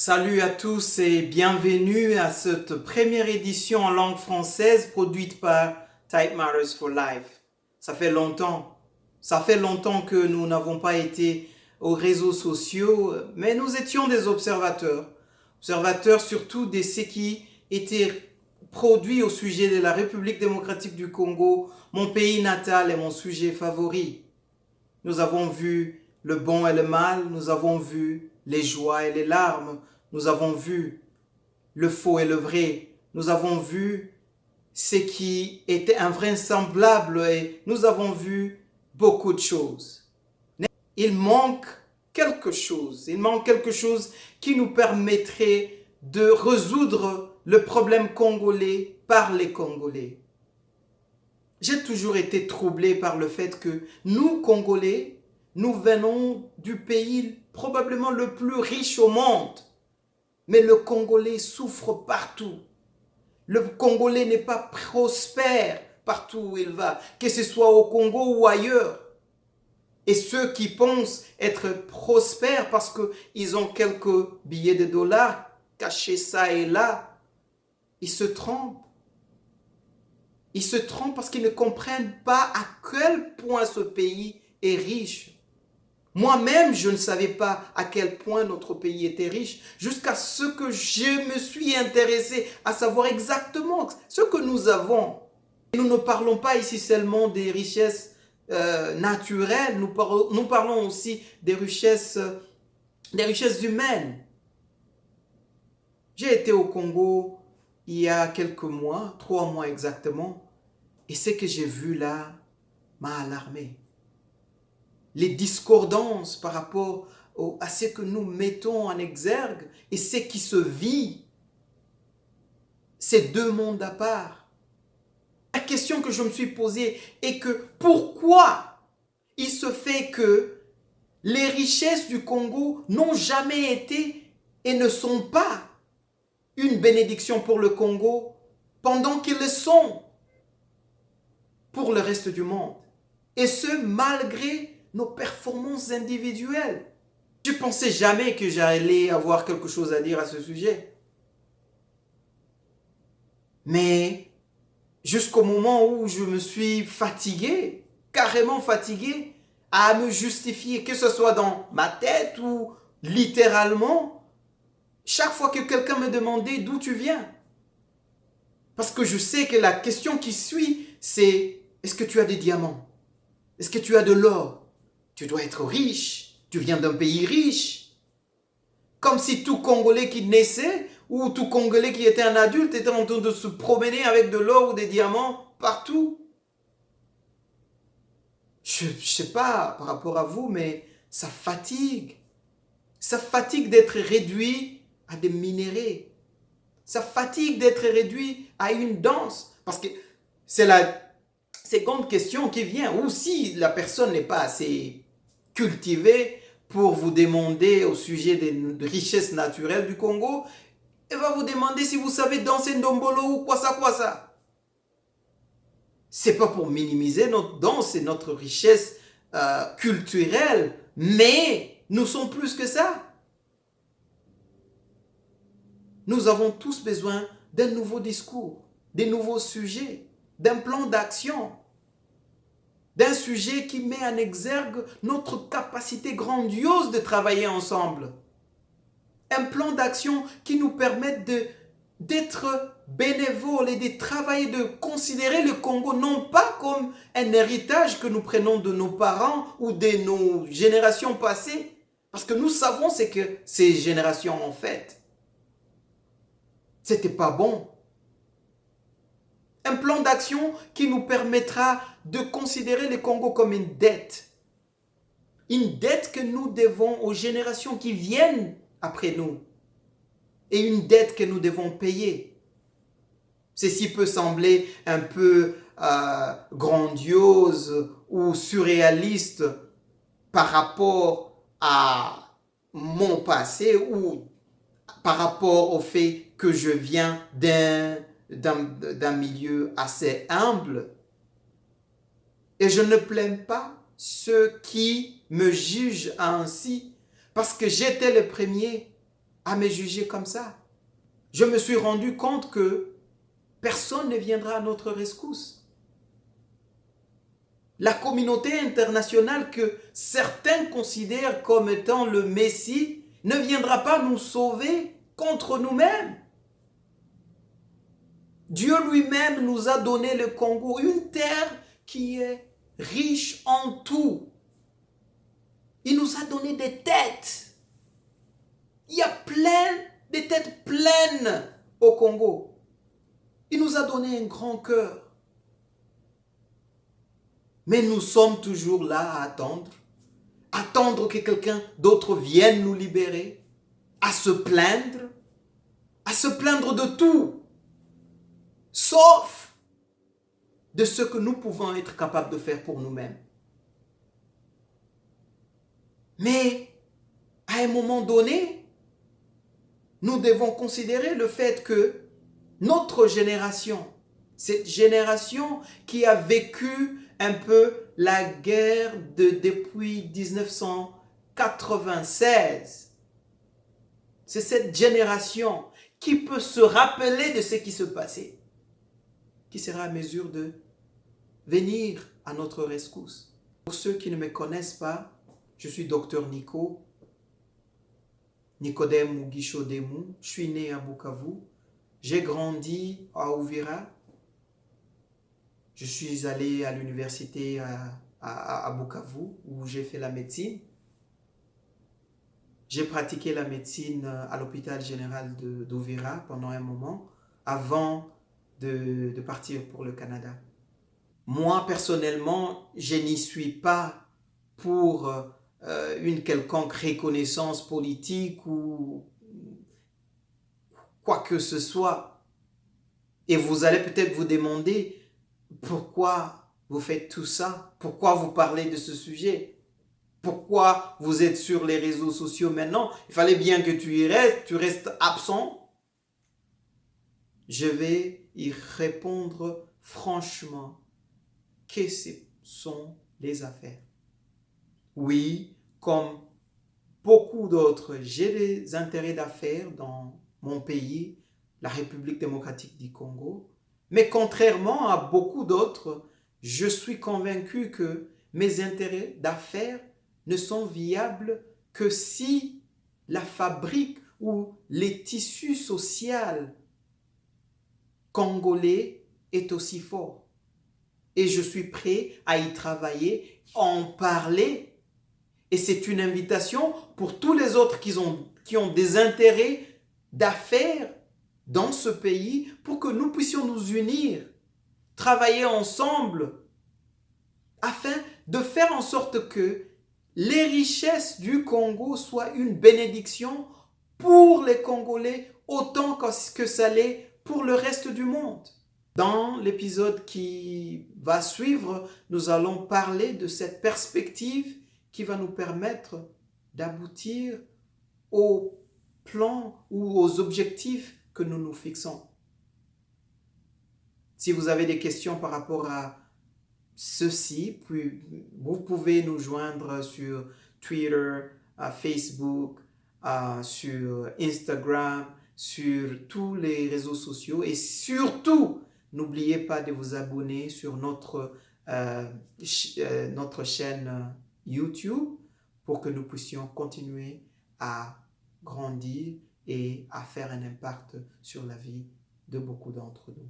Salut à tous et bienvenue à cette première édition en langue française produite par Type Matters for Life. Ça fait longtemps que nous n'avons pas été aux réseaux sociaux, mais nous étions des observateurs surtout de ce qui était produit au sujet de la République démocratique du Congo, mon pays natal et mon sujet favori. Nous avons vu le bon et le mal, nous avons vu les joies et les larmes, nous avons vu le faux et le vrai, nous avons vu ce qui était invraisemblable et nous avons vu beaucoup de choses. Il manque quelque chose qui nous permettrait de résoudre le problème congolais par les Congolais. J'ai toujours été troublé par le fait que nous, Congolais, nous venons du pays probablement le plus riche au monde. Mais le Congolais souffre partout. Le Congolais n'est pas prospère partout où il va, que ce soit au Congo ou ailleurs. Et ceux qui pensent être prospères parce qu'ils ont quelques billets de dollars cachés ça et là, ils se trompent. Ils se trompent parce qu'ils ne comprennent pas à quel point ce pays est riche. Moi-même, je ne savais pas à quel point notre pays était riche jusqu'à ce que je me suis intéressé à savoir exactement ce que nous avons. Nous ne parlons pas ici seulement des richesses naturelles, nous parlons aussi des richesses humaines. J'ai été au Congo il y a quelques mois, 3 mois exactement, et ce que j'ai vu là m'a alarmé. Les discordances par rapport à ce que nous mettons en exergue et ce qui se vit, c'est deux mondes à part. La question que je me suis posée est que pourquoi il se fait que les richesses du Congo n'ont jamais été et ne sont pas une bénédiction pour le Congo pendant qu'ils le sont pour le reste du monde. Et ce, malgré nos performances individuelles. Je ne pensais jamais que j'allais avoir quelque chose à dire à ce sujet. Mais jusqu'au moment où je me suis fatigué, carrément fatigué, à me justifier, que ce soit dans ma tête ou littéralement, chaque fois que quelqu'un me demandait d'où tu viens. Parce que je sais que la question qui suit, c'est est-ce que tu as des diamants? Est-ce que tu as de l'or? Tu dois être riche, tu viens d'un pays riche. Comme si tout Congolais qui naissait ou tout Congolais qui était un adulte était en train de se promener avec de l'or ou des diamants partout. Je ne sais pas par rapport à vous, mais ça fatigue. Ça fatigue d'être réduit à des minéraux. Ça fatigue d'être réduit à une danse. Parce que c'est la seconde question qui vient. Ou si la personne n'est pas assez cultivée pour vous demander au sujet des richesses naturelles du Congo, elle va vous demander si vous savez danser Ndombolo ou quoi ça. C'est pas pour minimiser notre danse et notre richesse culturelle, mais nous sommes plus que ça. Nous avons tous besoin d'un nouveau discours, des nouveaux sujets, d'un plan d'action, d'un sujet qui met en exergue notre capacité grandiose de travailler ensemble. Un plan d'action qui nous permette d'être bénévoles et de travailler, de considérer le Congo non pas comme un héritage que nous prenons de nos parents ou de nos générations passées, parce que nous savons ce que ces générations ont fait. C'était pas bon. Un plan d'action qui nous permettra de considérer le Congo comme une dette. Une dette que nous devons aux générations qui viennent après nous. Et une dette que nous devons payer. Ceci peut sembler un peu grandiose ou surréaliste par rapport à mon passé ou par rapport au fait que je viens d'un milieu assez humble. Et je ne plains pas ceux qui me jugent ainsi, parce que j'étais le premier. à me juger comme ça. Je me suis rendu compte que personne ne viendra à notre rescousse. La communauté internationale que certains considèrent comme étant le Messie ne viendra pas nous sauver contre nous-mêmes. Dieu lui-même nous a donné le Congo, une terre qui est riche en tout. Il nous a donné des têtes. Il y a des têtes pleines au Congo. Il nous a donné un grand cœur. Mais nous sommes toujours là à attendre que quelqu'un d'autre vienne nous libérer, à se plaindre de tout, sauf de ce que nous pouvons être capables de faire pour nous-mêmes. Mais à un moment donné, nous devons considérer le fait que notre génération, cette génération qui a vécu un peu la guerre depuis 1996, c'est cette génération qui peut se rappeler de ce qui se passait, qui sera à mesure de venir à notre rescousse. Pour ceux qui ne me connaissent pas, je suis Dr Nicodème Mugisho Demu. Je suis né à Bukavu. J'ai grandi à Uvira. Je suis allé à l'université à Bukavu où j'ai fait la médecine. J'ai pratiqué la médecine à l'hôpital général d'Uvira pendant un moment avant de partir pour le Canada. Moi, personnellement, je n'y suis pas pour une quelconque reconnaissance politique ou quoi que ce soit. Et vous allez peut-être vous demander pourquoi vous faites tout ça, pourquoi vous parlez de ce sujet, pourquoi vous êtes sur les réseaux sociaux maintenant. Il fallait bien que tu restes absent. Je vais y répondre franchement. Que ce sont les affaires? Oui, comme beaucoup d'autres, j'ai des intérêts d'affaires dans mon pays, la République démocratique du Congo. Mais contrairement à beaucoup d'autres, je suis convaincu que mes intérêts d'affaires ne sont viables que si la fabrique ou les tissus sociaux congolais est aussi fort. Et je suis prêt à y travailler, en parler. Et c'est une invitation pour tous les autres qui ont des intérêts d'affaires dans ce pays pour que nous puissions nous unir, travailler ensemble afin de faire en sorte que les richesses du Congo soient une bénédiction pour les Congolais autant que ça l'est pour le reste du monde. Dans l'épisode qui va suivre, nous allons parler de cette perspective qui va nous permettre d'aboutir au plan ou aux objectifs que nous nous fixons. Si vous avez des questions par rapport à ceci, puis vous pouvez nous joindre sur Twitter, Facebook, sur Instagram, sur tous les réseaux sociaux et surtout, n'oubliez pas de vous abonner sur notre chaîne YouTube pour que nous puissions continuer à grandir et à faire un impact sur la vie de beaucoup d'entre nous.